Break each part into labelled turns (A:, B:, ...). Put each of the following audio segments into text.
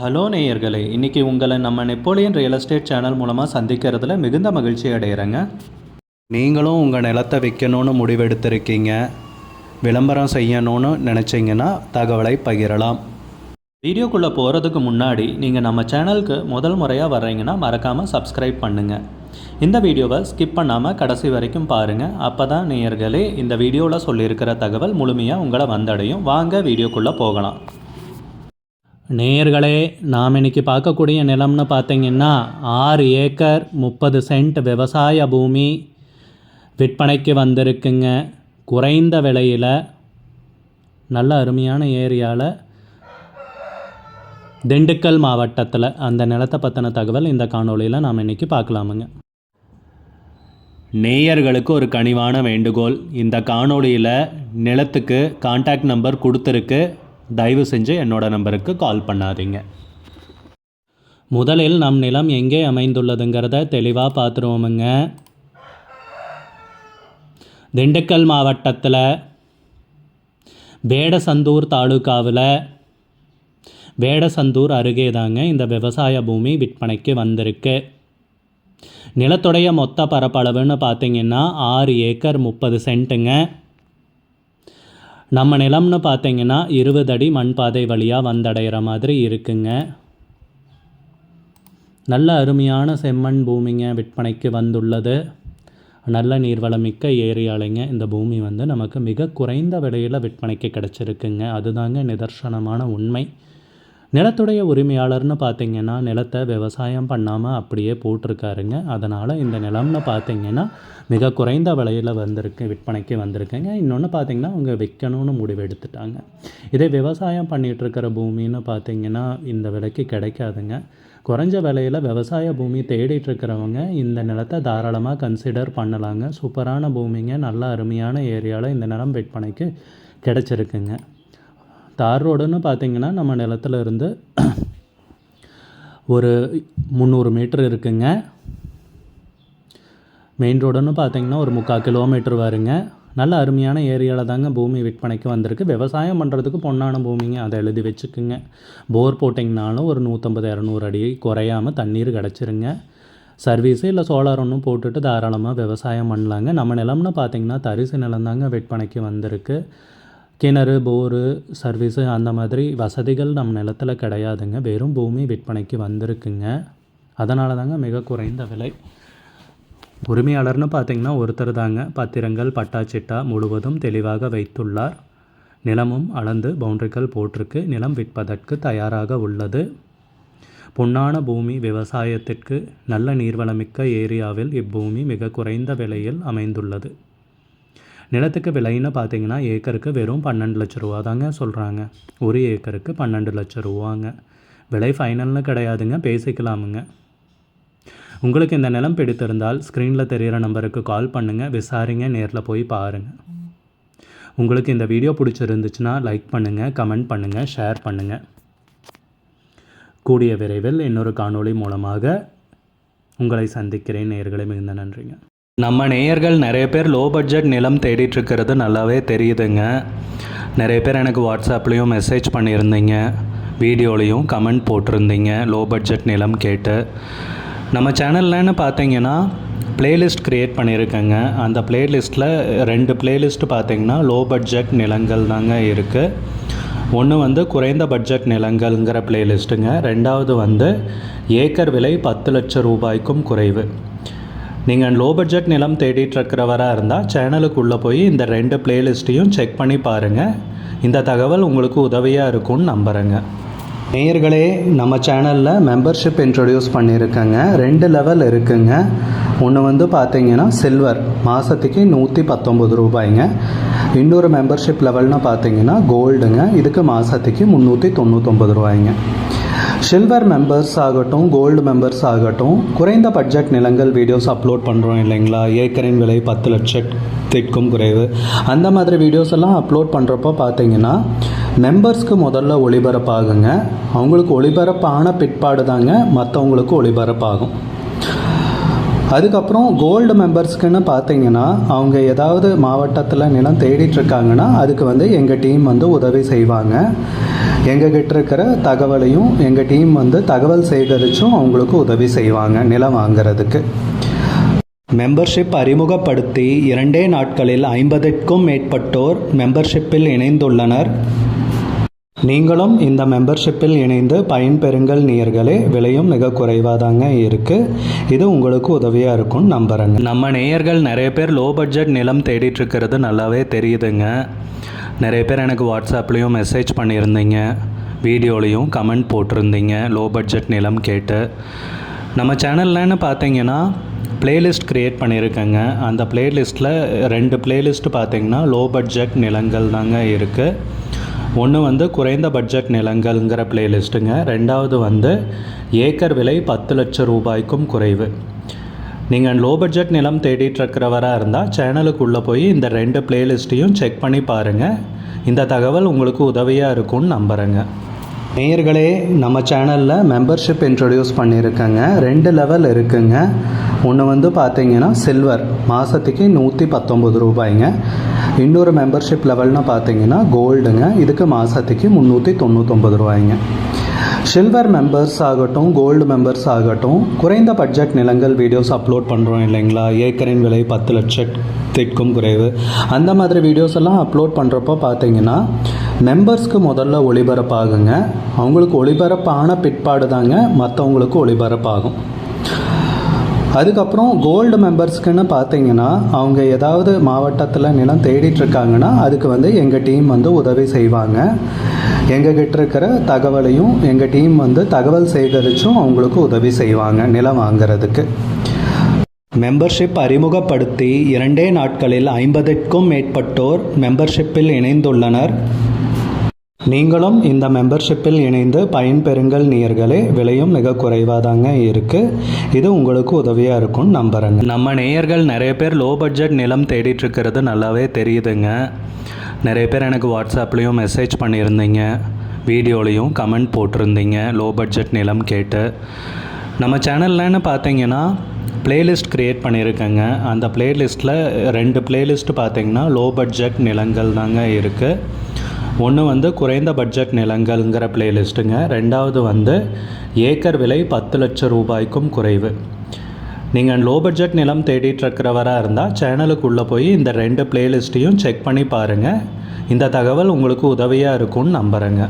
A: Hello நேயர்களே, இன்றைக்கி உங்களை நம்ம நெப்போலியன் ரியல் எஸ்டேட் சேனல் மூலமாக சந்திக்கிறதுல மிகுந்த மகிழ்ச்சி அடைகிறேங்க. நீங்களும் உங்கள் நிலத்தை விற்கணும்னு முடிவெடுத்திருக்கீங்க, விளம்பரம் செய்யணும்னு நினச்சிங்கன்னா தகவலை பகிரலாம். வீடியோக்குள்ளே போகிறதுக்கு முன்னாடி நீங்கள் நம்ம சேனலுக்கு முதல் முறையாக வர்றீங்கன்னா மறக்காமல் சப்ஸ்கிரைப் பண்ணுங்கள். இந்த வீடியோவை ஸ்கிப் பண்ணாமல் கடைசி வரைக்கும் பாருங்கள். அப்போ தான் நேயர்களே இந்த வீடியோவில் சொல்லியிருக்கிற தகவல் முழுமையாக உங்களை வந்தடையும். வாங்க வீடியோக்குள்ளே போகலாம். நேயர்களே, நாம் இன்றைக்கி பார்க்கக்கூடிய நிலம்னு பார்த்திங்கன்னா 6 ஏக்கர் 30 சென்ட் விவசாய பூமி விற்பனைக்கு வந்திருக்குங்க. குறைந்த விலையில் நல்ல அருமையான ஏரியாவில் திண்டுக்கல் மாவட்டத்தில் அந்த நிலத்தை பற்றின தகவல் இந்த காணொலியில் நாம் இன்றைக்கி பார்க்கலாமுங்க. நேயர்களுக்கு ஒரு கனிவான வேண்டுகோள், இந்த காணொலியில் நிலத்துக்கு கான்டாக்ட் நம்பர் கொடுத்துருக்கு, தயவு செஞ்சு என்னோட நம்பருக்கு கால் பண்ணாதீங்க. முதலில் நம் நிலம் எங்கே அமைந்துள்ளதுங்கிறத தெளிவாக பார்த்துருவோமுங்க. திண்டுக்கல் மாவட்டத்தில் வேடசந்தூர் தாலுக்காவில் வேடசந்தூர் அருகே தாங்க இந்த விவசாய பூமி விற்பனைக்கு வந்திருக்கு. நிலத்துடைய மொத்த பரப்பளவுன்னு பார்த்திங்கன்னா 6 ஏக்கர் 30 சென்ட்டுங்க. நம்ம நிலம்னு பார்த்திங்கன்னா 20 அடி மண் பாதை வழியாக வந்தடைகிற மாதிரி இருக்குங்க. நல்ல அருமையான செம்மண் பூமிங்க விற்பனைக்கு வந்துள்ளது. நல்ல நீர்வளமிக்க ஏரியாலைங்க இந்த பூமி நமக்கு மிக குறைந்த விலையில் விற்பனைக்கு கிடச்சிருக்குங்க. அதுதாங்க நிதர்சனமான உண்மை. நிலத்துடைய உரிமையாளர்னு பார்த்திங்கன்னா நிலத்தை விவசாயம் பண்ணாமல் அப்படியே போட்டிருக்காருங்க. அதனால் இந்த நிலம்னு பார்த்திங்கன்னா மிக குறைந்த விலையில் விற்பனைக்கு வந்திருக்குங்க. இன்னொன்று பார்த்திங்கன்னா அவங்க விற்கணும்னு முடிவு எடுத்துட்டாங்க. இதே விவசாயம் பண்ணிகிட்ருக்கிற பூமின்னு பார்த்திங்கன்னா இந்த விலைக்கு கிடைக்காதுங்க. குறைஞ்ச விலையில் விவசாய பூமி தேடிட்டுருக்கிறவங்க இந்த நிலத்தை தாராளமாக கன்சிடர் பண்ணலாங்க. சூப்பரான பூமிங்க, நல்ல அருமையான ஏரியாவில் இந்த நிலம் விற்பனைக்கு கிடச்சிருக்குங்க. தார் ரோடுன்னு பார்த்திங்கன்னா நம்ம நிலத்தில் இருந்து ஒரு 300 மீட்டர் இருக்குங்க. மெயின் ரோடுன்னு பார்த்திங்கன்னா ஒரு 3/4 கிலோமீட்டர் வருங்க. நல்ல அருமையான ஏரியாவில் தாங்க பூமி விற்பனைக்கு வந்திருக்கு. விவசாயம் பண்ணுறதுக்கு பொன்னான பூமிங்க, அதை எழுதி வச்சுக்குங்க. போர் போட்டிங்கனாலும் ஒரு 150-200 அடி குறையாமல் தண்ணீர் கிடச்சிருங்க. சர்வீஸு இல்லை சோலார் ஒன்றும் போட்டுட்டு தாராளமாக விவசாயம் பண்ணலாங்க. நம்ம நிலம்னு பார்த்திங்கன்னா தரிசு நிலம் தாங்க விற்பனைக்கு வந்திருக்கு. கிணறு, போரு, சர்வீஸு அந்த மாதிரி வசதிகள் நம்ம நிலத்தில் கிடையாதுங்க. வெறும் பூமி விற்பனைக்கு வந்திருக்குங்க. அதனால தாங்க மிக குறைந்த விலை. உரிமையாளர்னு பார்த்திங்கன்னா ஒருத்தர் தாங்க. பத்திரங்கள் பட்டாச்சிட்டா முழுவதும் தெளிவாக வைத்துள்ளார். நிலமும் அளந்து பவுண்டரிகள் போட்டிருக்கு. நிலம் விற்பதற்கு தயாராக உள்ளது. பொன்னான பூமி, விவசாயத்திற்கு நல்ல நீர்வளமிக்க ஏரியாவில் இப்பூமி மிக குறைந்த விலையில் அமைந்துள்ளது. நிலத்துக்கு விலைன்னு பார்த்திங்கன்னா ஏக்கருக்கு வெறும் 12 லட்ச ரூபா தாங்க சொல்கிறாங்க. ஒரு ஏக்கருக்கு 12 லட்ச ரூபாங்க. விலை ஃபைனல்னு கிடையாதுங்க, பேசிக்கலாமுங்க. உங்களுக்கு இந்த நிலம் பிடித்திருந்தால் ஸ்க்ரீனில் தெரிகிற நம்பருக்கு கால் பண்ணுங்கள், விசாரிங்க, நேரில் போய் பாருங்கள். உங்களுக்கு இந்த வீடியோ பிடிச்சிருந்துச்சுன்னா லைக் பண்ணுங்கள், கமெண்ட் பண்ணுங்கள், ஷேர் பண்ணுங்கள். கூடிய விரைவில் இன்னொரு காணொளி மூலமாக உங்களை சந்திக்கிறேன். நேயர்களே, மிகுந்த நன்றிங்க. நம்ம நேயர்கள் நிறைய பேர் லோ பட்ஜெட் நிலம் தேடிட்டுருக்கிறது நல்லாவே தெரியுதுங்க. நிறைய பேர் எனக்கு வாட்ஸ்அப்லேயும் மெசேஜ் பண்ணியிருந்தீங்க, வீடியோலையும் கமெண்ட் போட்டிருந்தீங்க லோ பட்ஜெட் நிலம் கேட்டு. நம்ம சேனல்லன்னு பார்த்தீங்கன்னா ப்ளேலிஸ்ட் க்ரியேட் பண்ணியிருக்கேங்க. அந்த ப்ளேலிஸ்ட்டில் 2 ப்ளேலிஸ்ட் பார்த்திங்கன்னா லோ பட்ஜெட் நிலங்கள் தாங்க இருக்குது. ஒன்று குறைந்த பட்ஜெட் நிலங்கள்ங்கிற ப்ளேலிஸ்ட்டுங்க. ரெண்டாவது ஏக்கர் விலை 10 லட்சம் ரூபாய்க்கும் குறைவு. நீங்கள் லோ பட்ஜெட் நிலம் தேடிட்டுருக்கிறவராக இருந்தால் சேனலுக்குள்ளே போய் இந்த 2 ப்ளேலிஸ்ட்டையும் செக் பண்ணி பாருங்கள். இந்த தகவல் உங்களுக்கு உதவியாக இருக்கும்னு நம்புகிறேங்க. நேயர்களே, நம்ம சேனலில் மெம்பர்ஷிப் இன்ட்ரடியூஸ் பண்ணியிருக்கேங்க. 2 லெவல் இருக்குங்க. ஒன்று பார்த்திங்கன்னா சில்வர், மாதத்துக்கு 119 ரூபாய்ங்க. இன்னொரு மெம்பர்ஷிப் லெவல்னு பார்த்திங்கன்னா கோல்டுங்க. இதுக்கு மாதத்துக்கு 399 ரூபாய்ங்க. சில்வர் மெம்பர்ஸ் ஆகட்டும், கோல்டு மெம்பர்ஸ் ஆகட்டும், குறைந்த பட்ஜெட் நிலங்கள் வீடியோஸ் அப்லோட் பண்ணுறோம் இல்லைங்களா, ஏக்கரின் விலை 10 லட்சத்திற்கும் குறைவு, அந்த மாதிரி வீடியோஸ் எல்லாம் அப்லோட் பண்ணுறப்போ பார்த்திங்கன்னா மெம்பர்ஸ்க்கு முதல்ல ஒளிபரப்பாகுங்க. அவங்களுக்கு ஒளிபரப்பான பிற்பாடு தாங்க மற்றவங்களுக்கு ஒளிபரப்பாகும். அதுக்கப்புறம் கோல்டு மெம்பர்ஸ்க்குன்னு பார்த்தீங்கன்னா அவங்க ஏதாவது மாவட்டத்தில் நிலம் தேடிட்டுருக்காங்கன்னா அதுக்கு எங்கள் டீம் உதவி செய்வாங்க. எங்ககிட்ட இருக்கிற தகவலையும் எங்கள் டீம் வந்து தகவல் சேகரித்தும் அவங்களுக்கு உதவி செய்வாங்க நிலம் வாங்கிறதுக்கு. மெம்பர்ஷிப் அறிமுகப்படுத்தி 2 நாட்களில் 50க்கும் மேற்பட்டோர் மெம்பர்ஷிப்பில் இணைந்துள்ளனர். நீங்களும் இந்த மெம்பர்ஷிப்பில் இணைந்து பயன்பெறுங்கள் நேயர்களே. விலையும் மிக குறைவாதாங்க இருக்குது. இது உங்களுக்கு உதவியாக இருக்கும்னு நம்புகிறேங்க. நம்ம நேயர்கள் நிறைய பேர் லோ பட்ஜெட் நிலம் தேடிட்டு இருக்கிறது நல்லாவே தெரியுதுங்க. நிறைய பேர் எனக்கு வாட்ஸ்அப்லேயும் மெசேஜ் பண்ணியிருந்தீங்க, வீடியோலையும் கமெண்ட் போட்டிருந்தீங்க லோ பட்ஜெட் நிலம் கேட்டு. நம்ம சேனல்லன்னு பார்த்தீங்கன்னா பிளேலிஸ்ட் க்ரியேட் பண்ணியிருக்கேங்க. அந்த பிளேலிஸ்ட்டில் 2 பிளேலிஸ்ட்டு பார்த்தீங்கன்னா லோ பட்ஜெட் நிலங்கள் தாங்க இருக்குது. ஒன்று வந்து குறைந்த பட்ஜெட் நிலங்கள்ங்கிற பிளேலிஸ்ட்டுங்க. 2வது வந்து ஏக்கர் விலை 10 லட்சம் ரூபாய்க்கும் குறைவு. நீங்கள் லோ பட்ஜெட் நிலம் தேடிட்டு இருக்கிறவராக இருந்தால் சேனலுக்குள்ளே போய் இந்த 2 பிளேலிஸ்ட்டையும் செக் பண்ணி பாருங்கள். இந்த தகவல் உங்களுக்கு உதவியாக இருக்கும்னு நம்புகிறேங்க. நேயர்களே, நம்ம சேனலில் மெம்பர்ஷிப் இன்ட்ரடியூஸ் பண்ணியிருக்கேங்க. 2 லெவல் இருக்குங்க. ஒன்று வந்து பார்த்தீங்கன்னா சில்வர், மாதத்துக்கு 119 ரூபாய்ங்க. இன்னொரு மெம்பர்ஷிப் லெவல்னு பார்த்தீங்கன்னா கோல்டுங்க, இதுக்கு மாதத்துக்கு 399 ரூபாய்ங்க. சில்வர் மெம்பர்ஸ் ஆகட்டும், கோல்டு மெம்பர்ஸ் ஆகட்டும், குறைந்த பட்ஜெட் நிலங்கள் வீடியோஸ் அப்லோட் பண்ணுறோம் இல்லைங்களா, ஏக்கரின் விலை 10 லட்சத்திற்கும் குறைவு, அந்த மாதிரி வீடியோஸ் எல்லாம் அப்லோட் பண்ணுறப்போ பார்த்தீங்கன்னா மெம்பர்ஸ்க்கு முதல்ல ஒளிபரப்பாகுங்க. அவங்களுக்கு ஒளிபரப்பான பிற்பாடு தாங்க மற்றவங்களுக்கு ஒளிபரப்பாகும். அதுக்கப்புறம் கோல்டு மெம்பர்ஸ்க்குன்னு பார்த்தீங்கன்னா அவங்க ஏதாவது மாவட்டத்தில் நிலம் தேடிட்டுருக்காங்கன்னா அதுக்கு வந்து எங்கள் டீம் வந்து உதவி செய்வாங்க. எங்ககிட்ட இருக்கிற தகவலையும் எங்கள் டீம் வந்து தகவல் சேகரித்தும் அவங்களுக்கு உதவி செய்வாங்க நிலம் வாங்கிறதுக்கு. மெம்பர்ஷிப் அறிமுகப்படுத்தி 2 நாட்களில் 50க்கும் மேற்பட்டோர் மெம்பர்ஷிப்பில் இணைந்துள்ளனர். நீங்களும் இந்த மெம்பர்ஷிப்பில் இணைந்து பயன்பெறுங்கள் நேயர்களே. விலையும் மிக குறைவாதாங்க இருக்குது. இது உங்களுக்கு உதவியாக இருக்கும்னு நம்புகிறேங்க. நம்ம நேயர்கள் நிறைய பேர் லோ பட்ஜெட் நிலம் தேடிட்டு இருக்கிறது நல்லாவே தெரியுதுங்க. நிறைய பேர் எனக்கு வாட்ஸ்அப்லேயும் மெசேஜ் பண்ணியிருந்தீங்க, வீடியோலையும் கமெண்ட் போட்டிருந்தீங்க லோ பட்ஜெட் நிலம் கேட்டு. நம்ம சேனல்லன்னு பார்த்தீங்கன்னா பிளேலிஸ்ட் க்ரியேட் பண்ணியிருக்கேங்க. அந்த பிளேலிஸ்ட்டில் 2 பிளேலிஸ்ட்டு பார்த்தீங்கன்னா லோ பட்ஜெட் நிலங்கள் தாங்க இருக்குது. ஒன்று வந்து குறைந்த பட்ஜெட் நிலங்கள்ங்கிற பிளேலிஸ்ட்டுங்க. 2வது வந்து ஏக்கர் விலை 10 லட்சம் ரூபாய்க்கும் குறைவு. நீங்கள் லோ பட்ஜெட் நிலம் தேடிட்டு இருக்கிறவராக இருந்தால் சேனலுக்குள்ளே போய் இந்த 2 பிளேலிஸ்ட்டையும் செக் பண்ணி பாருங்கள். இந்த தகவல் உங்களுக்கு உதவியாக இருக்கும்னு நம்புகிறேங்க.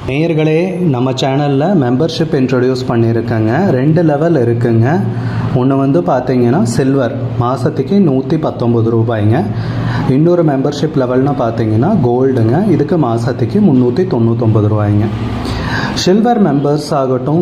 A: நேயர்களே, நம்ம சேனலில் மெம்பர்ஷிப் இன்ட்ரடியூஸ் பண்ணியிருக்கேங்க. 2 லெவல் இருக்குங்க. ஒன்று வந்து பார்த்தீங்கன்னா சில்வர், மாதத்துக்கு 119 ரூபாய்ங்க. இன்னொரு மெம்பர்ஷிப் லெவல்னு பார்த்தீங்கன்னா கோல்டுங்க, இதுக்கு மாதத்துக்கு 399 ரூபாய்ங்க. சில்வர் மெம்பர்ஸ் ஆகட்டும்,